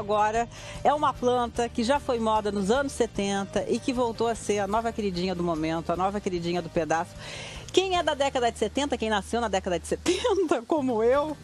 agora é uma planta que já foi moda nos anos 70 e que voltou a ser a nova queridinha do momento, a nova queridinha do pedaço. Quem é da década de 70, quem nasceu na década de 70, como eu,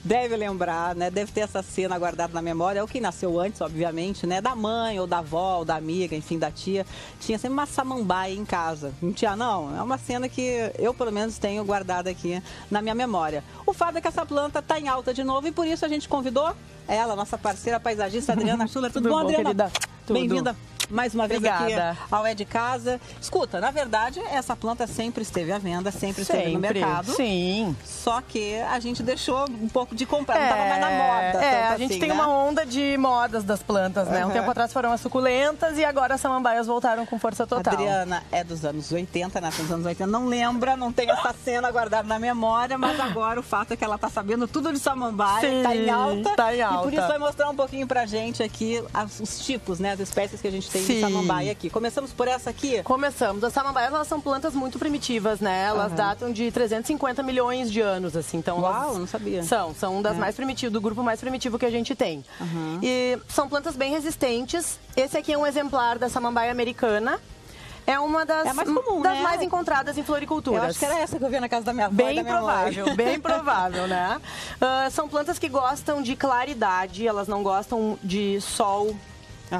deve lembrar, né? Deve ter essa cena guardada na memória. Ou quem nasceu antes, obviamente, né? Da mãe, ou da avó, ou da amiga, enfim, da tia. Tinha sempre uma samambaia em casa. Não tinha, não? É uma cena que eu, pelo menos, tenho guardada aqui na minha memória. O fato é que essa planta está em alta de novo e por isso a gente convidou ela, nossa parceira paisagista, Adriana Schuller. Tudo bom, Adriana? Bem-vinda mais uma vez Obrigada. Aqui ao É de Casa. Escuta, na verdade, essa planta sempre esteve à venda, sempre esteve no mercado. Sim. Só que a gente deixou um pouco de comprar, não estava mais na moda. A gente assim, tem né? uma onda de modas das plantas, né? Um tempo atrás foram as suculentas e agora as samambaias voltaram com força total. Adriana é dos anos 80, nasceu nos anos 80, não lembra, não tem essa cena guardada na memória, mas agora o fato é que ela tá sabendo tudo de samambaia, Sim, tá em alta. tá em alta. E por isso vai mostrar um pouquinho pra gente aqui os tipos, né, as espécies que a gente tem de samambaia aqui. Começamos por essa aqui? Começamos. As samambaias, elas são plantas muito primitivas, né? Elas datam de 350 milhões de anos, assim. Então, uau, não sabia. São das mais primitivas, do grupo mais primitivo que a gente tem. E são plantas bem resistentes. Esse aqui é um exemplar da samambaia americana. É uma das, mais comum, das né? mais encontradas em floriculturas. Eu acho que era essa que eu via na casa da minha avó. Bem provável, bem provável, né? São plantas que gostam de claridade, elas não gostam de sol,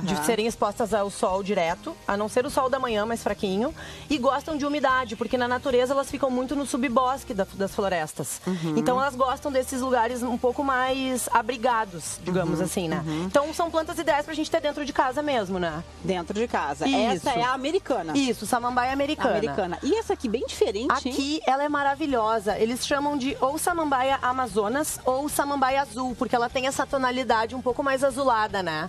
de serem expostas ao sol direto, a não ser o sol da manhã, mais fraquinho, e gostam de umidade, porque na natureza elas ficam muito no subbosque das florestas. Então elas gostam desses lugares um pouco mais abrigados, digamos assim, né? Então são plantas ideais pra gente ter dentro de casa mesmo, né? Dentro de casa. Isso. Essa é a americana. Isso, samambaia americana. E essa aqui bem diferente, Aqui ela é maravilhosa. Eles chamam de ou samambaia amazonas ou samambaia azul, porque ela tem essa tonalidade um pouco mais azulada, né?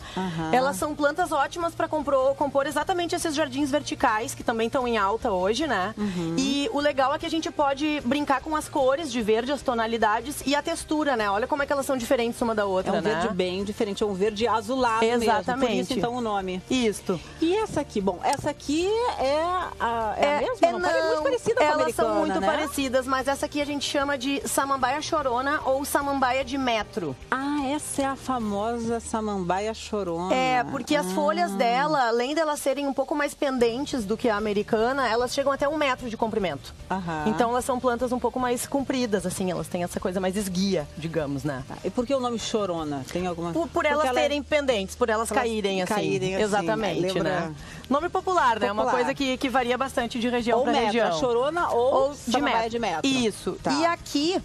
Elas são plantas ótimas para compor exatamente esses jardins verticais, que também estão em alta hoje, né? E o legal é que a gente pode brincar com as cores de verde, as tonalidades e a textura, né? Olha como é que elas são diferentes uma da outra, né? É um verde bem diferente, é um verde azulado exatamente. Mesmo. Por isso, então, o nome. Isto. E essa aqui? Bom, essa aqui é a mesma? Não, é muito parecida com a americana, elas são muito né? parecidas, mas essa aqui a gente chama de samambaia chorona ou samambaia de metro. Ah, essa é a famosa samambaia chorona. Porque as folhas dela, além delas serem um pouco mais pendentes do que a americana, elas chegam até 1 metro de comprimento. Então elas são plantas um pouco mais compridas, assim, elas têm essa coisa mais esguia, digamos, né? E por que o nome chorona? Tem alguma... Por elas serem pendentes, por elas caírem assim. Exatamente, né? Nome popular, né? Uma coisa que varia bastante de região para região. A chorona ou samambaia de metro. Isso. E aqui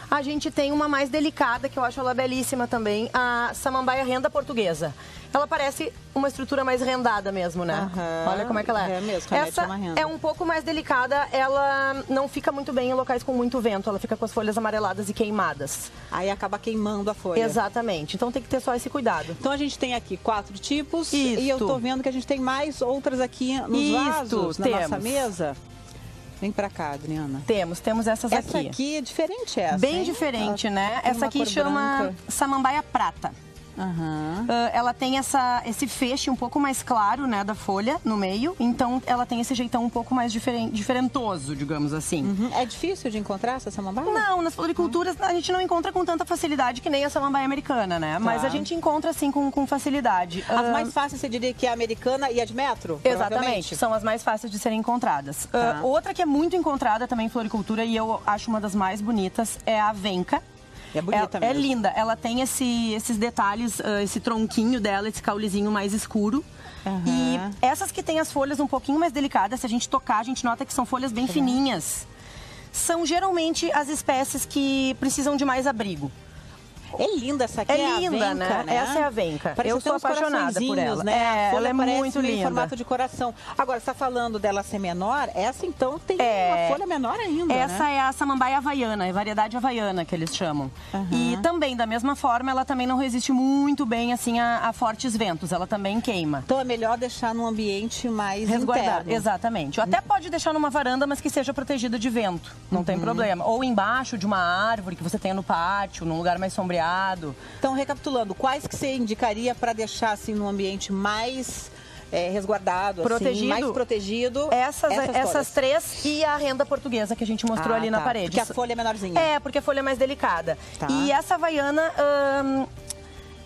a gente tem uma mais delicada, que eu acho ela belíssima também, a samambaia renda portuguesa. Ela parece uma estrutura mais rendada mesmo, né? Olha como é que ela é. É mesmo, essa uma renda. é um pouco mais delicada, ela não fica muito bem em locais com muito vento, ela fica com as folhas amareladas e queimadas. Aí acaba queimando a folha. Exatamente, então tem que ter só esse cuidado. Então a gente tem aqui 4 tipos e eu tô vendo que a gente tem mais outras aqui nos vasos, na nossa mesa. Vem pra cá, Adriana. Temos essas aqui. Essa aqui é diferente, Bem diferente, né? Essa aqui chama samambaia prata. Ela tem esse feixe um pouco mais claro, né, da folha no meio, então ela tem esse jeitão um pouco mais diferentoso, digamos assim. É difícil de encontrar essa samambaia? Não, nas floriculturas a gente não encontra com tanta facilidade que nem a samambaia americana, né? Mas a gente encontra assim com facilidade. As mais fáceis você diria que é a americana e a de metro? Exatamente, são as mais fáceis de serem encontradas. Outra que é muito encontrada também em floricultura e eu acho uma das mais bonitas é a venca. É bonita mesmo. É linda. Ela tem esses detalhes, esse tronquinho dela, esse caulezinho mais escuro. E essas que têm as folhas um pouquinho mais delicadas, se a gente tocar, a gente nota que são folhas bem fininhas. São geralmente as espécies que precisam de mais abrigo. É linda essa aqui, é linda, a venca, né? Essa é a venca. Parece eu sou apaixonada por ela. Né? Ela é muito linda. Em formato de coração. Agora, você está falando dela ser menor, essa então tem uma folha menor ainda, Essa é a samambaia havaiana, é variedade havaiana que eles chamam. E também, da mesma forma, ela também não resiste muito bem assim a fortes ventos, ela também queima. Então é melhor deixar num ambiente mais resguardado. Exatamente. Até pode deixar numa varanda, mas que seja protegida de vento, não tem problema. Ou embaixo de uma árvore que você tenha no pátio, num lugar mais sombreado. Então, recapitulando, quais que você indicaria para deixar assim num ambiente mais resguardado, protegido. Assim, mais protegido? Essas 3 e a renda portuguesa que a gente mostrou ali na parede. Porque a folha é menorzinha. Porque a folha é mais delicada. E essa havaiana,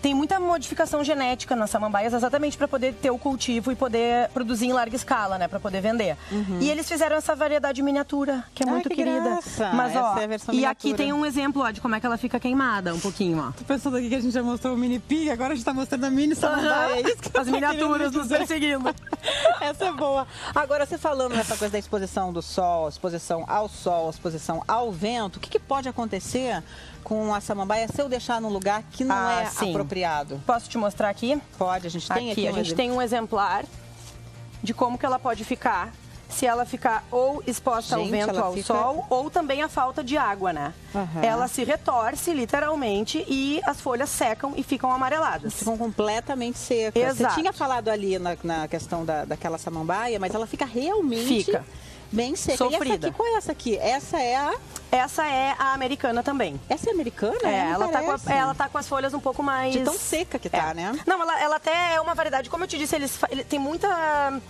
tem muita modificação genética nas samambaias, exatamente para poder ter o cultivo e poder produzir em larga escala, né? Para poder vender. E eles fizeram essa variedade miniatura, que é muito querida. Graça. Mas, ó, é a versão e miniatura. aqui tem um exemplo, ó, de como é que ela fica queimada, um pouquinho, ó. Tô pensando aqui que a gente já mostrou o mini pig, agora a gente tá mostrando a mini samambaia. É isso que As miniaturas nos perseguindo. Essa é boa. Agora, você falando nessa coisa da exposição do sol, exposição ao sol, exposição ao vento, o que pode acontecer com a samambaia se eu deixar num lugar que não é apropriado? Posso te mostrar aqui? Pode, a gente tem aqui. A gente tem um exemplar de como que ela pode ficar se ela ficar ou exposta ao vento, ao sol, ou também à falta de água, né? Ela se retorce, literalmente, e as folhas secam e ficam amareladas. Ficam completamente secas. Exato. Você tinha falado ali na questão daquela samambaia, mas ela fica realmente bem seca. Sofrida. E essa aqui, qual é essa aqui? Essa é a americana também. Essa é americana? Ela tá com as folhas um pouco mais... De tão seca que tá, né? Não, ela até é uma variedade. Como eu te disse, ele tem muita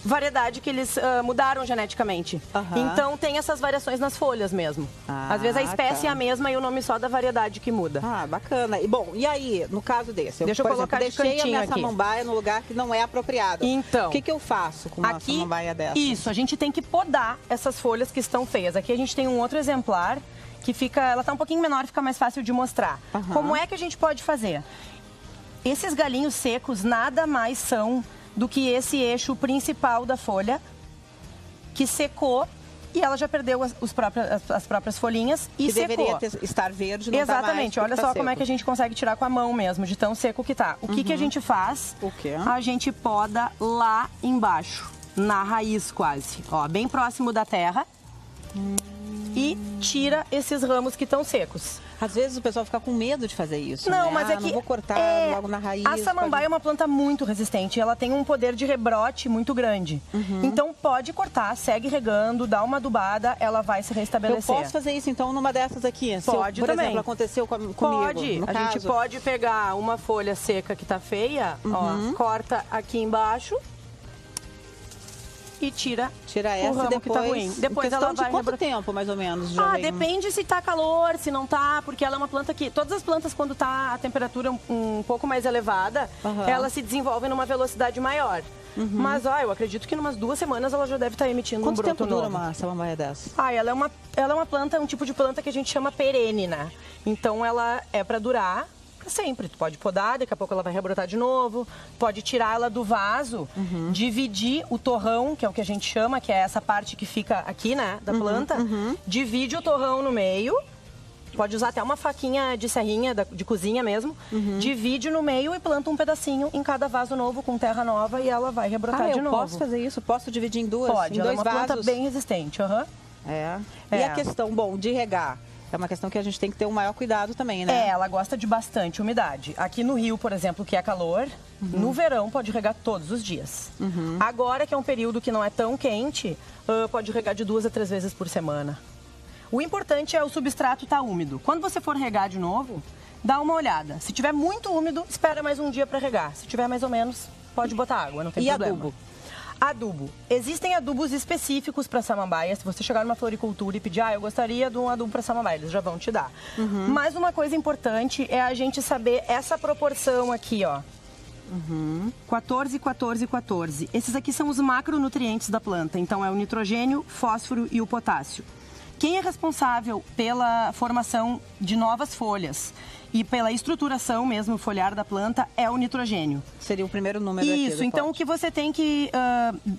variedade que eles mudaram geneticamente. Então tem essas variações nas folhas mesmo. Às vezes a espécie é a mesma e o nome só da variedade que muda. Ah, bacana. E bom, e aí, no caso desse? Deixa eu colocar de cantinho deixei a minha aqui. samambaia no lugar que não é apropriado. Então, o que eu faço com uma samambaia dessa? Isso, a gente tem que podar essas folhas que estão feias. Aqui a gente tem um outro exemplar que ela tá um pouquinho menor, fica mais fácil de mostrar. Como é que a gente pode fazer? Esses galinhos secos nada mais são do que esse eixo principal da folha, que secou e ela já perdeu as próprias folhinhas e que secou. Deveria estar verde, não Exatamente, tá mais, olha só como é que a gente consegue tirar com a mão mesmo, de tão seco que tá. O que a gente faz? O quê? A gente poda lá embaixo, na raiz quase, ó, bem próximo da terra. E tira esses ramos que estão secos. Às vezes o pessoal fica com medo de fazer isso. Não, né? mas é que não vou cortar logo na raiz. A samambaia é uma planta muito resistente. Ela tem um poder de rebrote muito grande. Então pode cortar, segue regando, dá uma adubada, ela vai se restabelecer. Eu posso fazer isso então numa dessas aqui? Pode por também. exemplo, aconteceu comigo. Pode. A gente pode pegar uma folha seca que tá feia, ó, corta aqui embaixo. E tira essa o ramo depois, que tá ruim. Depois ela vai quanto tempo, mais ou menos? Depende se tá calor, se não tá, porque ela é uma planta que... Todas as plantas, quando tá a temperatura um pouco mais elevada, elas se desenvolvem numa velocidade maior. Mas, eu acredito que em umas 2 semanas ela já deve estar emitindo um broto novo. Quanto tempo dura uma samambaia dessa? Ela é uma planta, um tipo de planta que a gente chama perene, né? Então ela é para durar para sempre. Tu pode podar, daqui a pouco ela vai rebrotar de novo. Pode tirar ela do vaso, dividir o torrão, que é o que a gente chama, que é essa parte que fica aqui, né, da planta. Divide o torrão no meio. Pode usar até uma faquinha de serrinha, de cozinha mesmo. Divide no meio e planta um pedacinho em cada vaso novo com terra nova e ela vai rebrotar de novo. Posso fazer isso? Posso dividir em duas? Pode, em ela dois é uma vasos? planta bem resistente. E a questão, de regar? É uma questão que a gente tem que ter um maior cuidado também, né? Ela gosta de bastante umidade. Aqui no Rio, por exemplo, que é calor, no verão pode regar todos os dias. Agora, que é um período que não é tão quente, pode regar de 2 a 3 vezes por semana. O importante é o substrato estar úmido. Quando você for regar de novo, dá uma olhada. Se tiver muito úmido, espera mais um dia para regar. Se tiver mais ou menos, pode botar água, não tem problema. Adubo? Adubo. Existem adubos específicos para samambaia. Se você chegar numa floricultura e pedir, eu gostaria de um adubo para samambaia, eles já vão te dar. Mas uma coisa importante é a gente saber essa proporção aqui, ó. 14, 14, 14. Esses aqui são os macronutrientes da planta. Então é o nitrogênio, fósforo e o potássio. Quem é responsável pela formação de novas folhas e pela estruturação mesmo foliar da planta é o nitrogênio. Seria o primeiro número aqui. Isso, então o que você tem que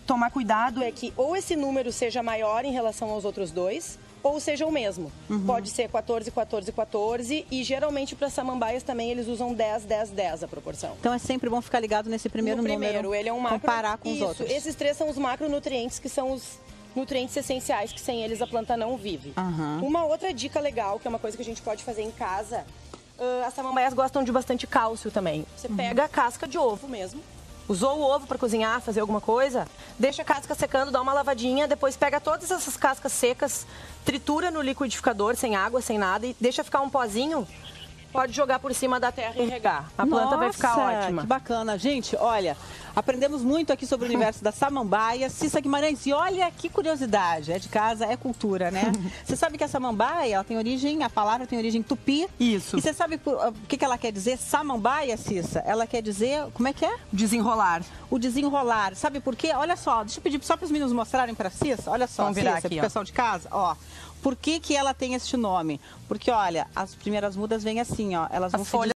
tomar cuidado é que ou esse número seja maior em relação aos outros dois, ou seja o mesmo. Pode ser 14, 14, 14 e geralmente para samambaias também eles usam 10, 10, 10 a proporção. Então é sempre bom ficar ligado nesse primeiro número. Ele é um macro, comparar com os outros. Esses 3 são os macronutrientes, que são os nutrientes essenciais que sem eles a planta não vive. Uma outra dica legal, que é uma coisa que a gente pode fazer em casa, as samambaias gostam de bastante cálcio também. Você pega a casca de ovo mesmo, usou o ovo para cozinhar, fazer alguma coisa, deixa a casca secando, dá uma lavadinha, depois pega todas essas cascas secas, tritura no liquidificador, sem água, sem nada, e deixa ficar um pozinho. Pode jogar por cima da terra e regar. A planta vai ficar ótima. Que bacana. Gente, olha, Aprendemos muito aqui sobre o universo da samambaia. Cissa Guimarães, e olha que curiosidade, é de casa, é cultura, né? Você sabe que a samambaia, ela tem origem, a palavra tem origem tupi. Isso. E você sabe o que ela quer dizer? Samambaia, Cissa? Ela quer dizer, como é que é? Desenrolar. O desenrolar. Sabe por quê? Olha só, deixa eu pedir só para os meninos mostrarem para a Cissa. Olha só, vamos virar Cissa, aqui, pro pessoal de casa, ó. Por que ela tem este nome? Porque, olha, as primeiras mudas vêm assim, ó. Elas vão se